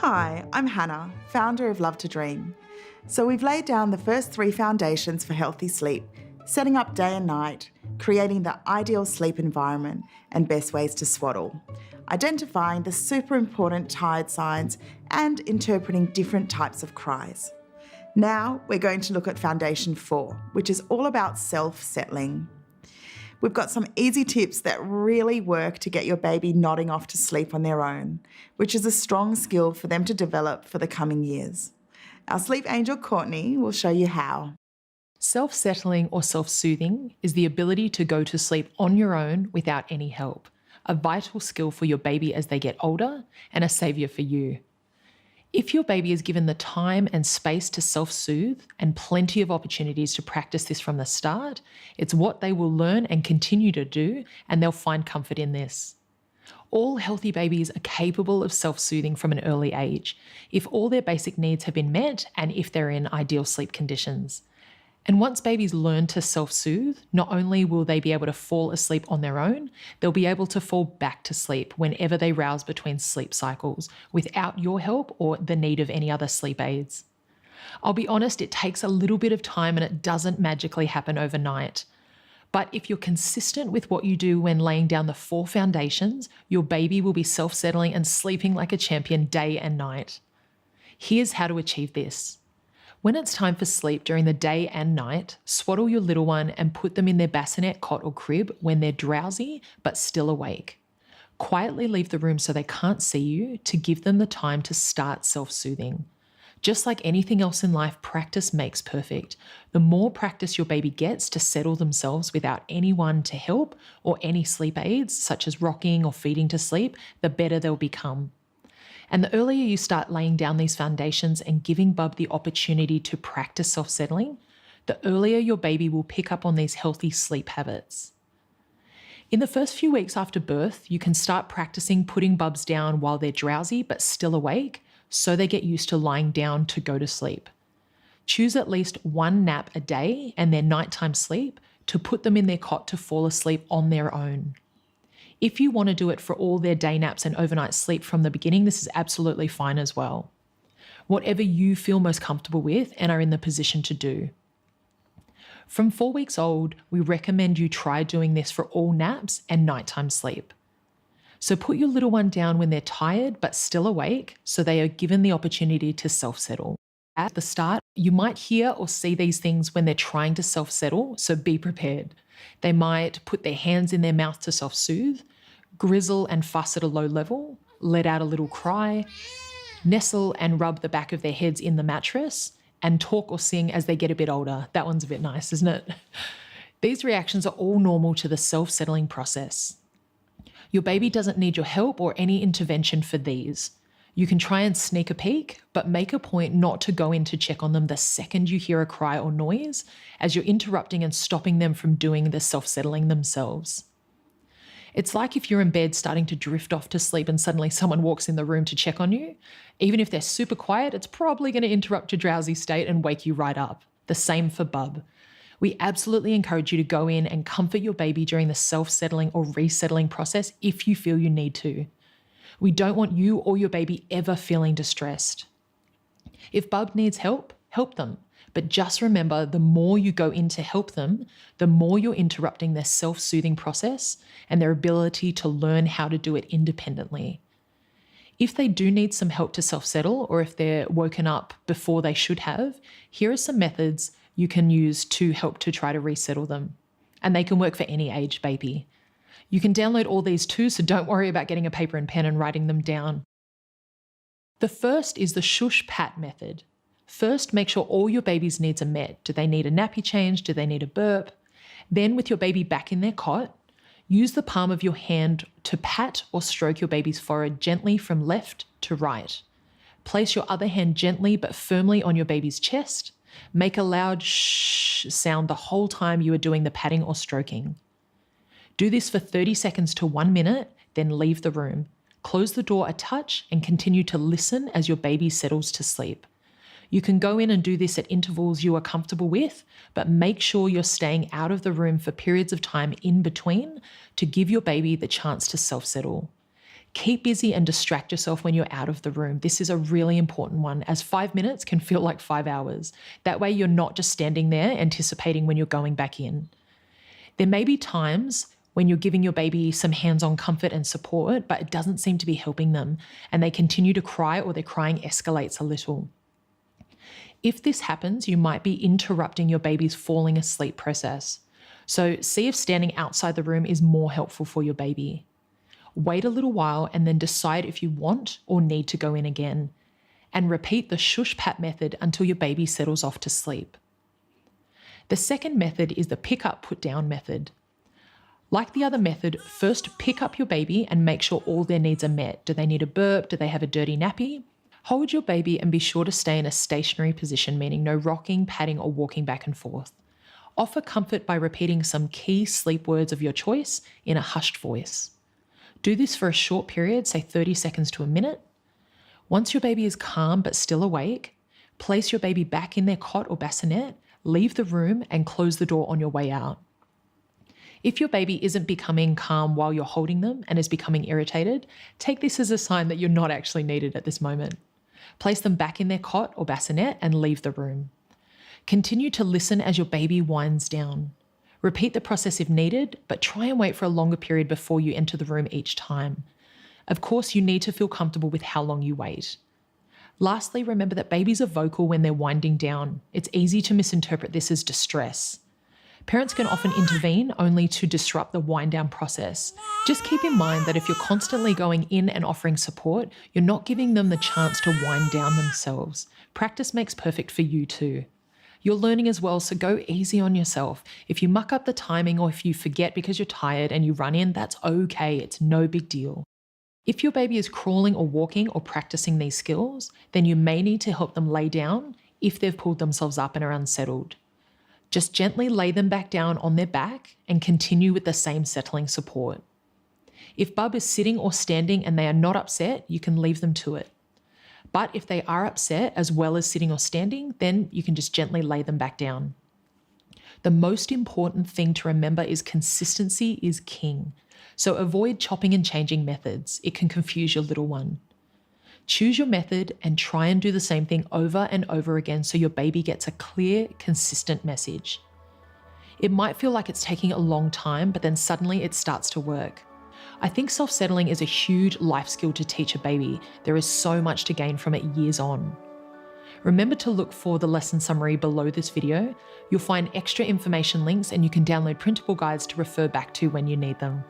Hi, I'm Hannah, founder of Love to Dream. So we've laid down the first 3 foundations for healthy sleep, setting up day and night, creating the ideal sleep environment and best ways to swaddle, identifying the super important tired signs and interpreting different types of cries. Now we're going to look at Foundation 4, which is all about self-settling. We've got some easy tips that really work to get your baby nodding off to sleep on their own, which is a strong skill for them to develop for the coming years. Our sleep angel Courtney will show you how. Self-settling or self-soothing is the ability to go to sleep on your own without any help, a vital skill for your baby as they get older and a saviour for you. If your baby is given the time and space to self-soothe and plenty of opportunities to practice this from the start, it's what they will learn and continue to do, and they'll find comfort in this. All healthy babies are capable of self-soothing from an early age, if all their basic needs have been met and if they're in ideal sleep conditions. And once babies learn to self-soothe, not only will they be able to fall asleep on their own, they'll be able to fall back to sleep whenever they rouse between sleep cycles without your help or the need of any other sleep aids. I'll be honest, it takes a little bit of time and it doesn't magically happen overnight. But if you're consistent with what you do when laying down the 4 foundations, your baby will be self-settling and sleeping like a champion day and night. Here's how to achieve this. When it's time for sleep during the day and night, swaddle your little one and put them in their bassinet cot or crib when they're drowsy but still awake. Quietly leave the room so they can't see you to give them the time to start self-soothing. Just like anything else in life, practice makes perfect. The more practice your baby gets to settle themselves without anyone to help or any sleep aids, such as rocking or feeding to sleep, the better they'll become. And the earlier you start laying down these foundations and giving Bub the opportunity to practice self-settling, the earlier your baby will pick up on these healthy sleep habits. In the first few weeks after birth, you can start practicing putting Bubs down while they're drowsy but still awake, so they get used to lying down to go to sleep. Choose at least 1 nap a day and their nighttime sleep to put them in their cot to fall asleep on their own. If you want to do it for all their day naps and overnight sleep from the beginning, this is absolutely fine as well. Whatever you feel most comfortable with and are in the position to do. From 4 weeks old, we recommend you try doing this for all naps and nighttime sleep. So put your little one down when they're tired but still awake, so they are given the opportunity to self-settle. At the start, you might hear or see these things when they're trying to self-settle, so be prepared. They might put their hands in their mouth to self-soothe, grizzle and fuss at a low level, let out a little cry, nestle and rub the back of their heads in the mattress, and talk or sing as they get a bit older. That one's a bit nice, isn't it? These reactions are all normal to the self-settling process. Your baby doesn't need your help or any intervention for these. You can try and sneak a peek, but make a point not to go in to check on them the second you hear a cry or noise, as you're interrupting and stopping them from doing the self-settling themselves. It's like if you're in bed starting to drift off to sleep and suddenly someone walks in the room to check on you. Even if they're super quiet, it's probably going to interrupt your drowsy state and wake you right up. The same for Bub. We absolutely encourage you to go in and comfort your baby during the self-settling or resettling process if you feel you need to. We don't want you or your baby ever feeling distressed. If Bub needs help, help them. But just remember, the more you go in to help them, the more you're interrupting their self-soothing process and their ability to learn how to do it independently. If they do need some help to self-settle, or if they're woken up before they should have, here are some methods you can use to help to try to resettle them. And they can work for any age baby. You can download all these too, so don't worry about getting a paper and pen and writing them down. The first is the shush pat method. First, make sure all your baby's needs are met. Do they need a nappy change? Do they need a burp? Then, with your baby back in their cot, use the palm of your hand to pat or stroke your baby's forehead gently from left to right. Place your other hand gently but firmly on your baby's chest. Make a loud shh sound the whole time you are doing the patting or stroking. Do this for 30 seconds to 1 minute, then leave the room. Close the door a touch and continue to listen as your baby settles to sleep. You can go in and do this at intervals you are comfortable with, but make sure you're staying out of the room for periods of time in between to give your baby the chance to self-settle. Keep busy and distract yourself when you're out of the room. This is a really important one, as 5 minutes can feel like 5 hours. That way you're not just standing there anticipating when you're going back in. There may be times when you're giving your baby some hands-on comfort and support, but it doesn't seem to be helping them, and they continue to cry or their crying escalates a little. If this happens, you might be interrupting your baby's falling asleep process. So see if standing outside the room is more helpful for your baby. Wait a little while and then decide if you want or need to go in again, and repeat the shush pat method until your baby settles off to sleep. The second method is the pick up, put down method. Like the other method, first pick up your baby and make sure all their needs are met. Do they need a burp? Do they have a dirty nappy? Hold your baby and be sure to stay in a stationary position, meaning no rocking, patting, or walking back and forth. Offer comfort by repeating some key sleep words of your choice in a hushed voice. Do this for a short period, say 30 seconds to a minute. Once your baby is calm but still awake, place your baby back in their cot or bassinet, leave the room, and close the door on your way out. If your baby isn't becoming calm while you're holding them and is becoming irritated, take this as a sign that you're not actually needed at this moment. Place them back in their cot or bassinet and leave the room. Continue to listen as your baby winds down. Repeat the process if needed, but try and wait for a longer period before you enter the room each time. Of course, you need to feel comfortable with how long you wait. Lastly, remember that babies are vocal when they're winding down. It's easy to misinterpret this as distress. Parents can often intervene only to disrupt the wind down process. Just keep in mind that if you're constantly going in and offering support, you're not giving them the chance to wind down themselves. Practice makes perfect for you too. You're learning as well, so go easy on yourself. If you muck up the timing or if you forget because you're tired and you run in, that's okay. It's no big deal. If your baby is crawling or walking or practicing these skills, then you may need to help them lay down if they've pulled themselves up and are unsettled. Just gently lay them back down on their back and continue with the same settling support. If bub is sitting or standing and they are not upset, you can leave them to it. But if they are upset as well as sitting or standing, then you can just gently lay them back down. The most important thing to remember is consistency is king. So avoid chopping and changing methods. It can confuse your little one. Choose your method and try and do the same thing over and over again so your baby gets a clear, consistent message. It might feel like it's taking a long time, but then suddenly it starts to work. I think self-settling is a huge life skill to teach a baby. There is so much to gain from it years on. Remember to look for the lesson summary below this video. You'll find extra information links and you can download printable guides to refer back to when you need them.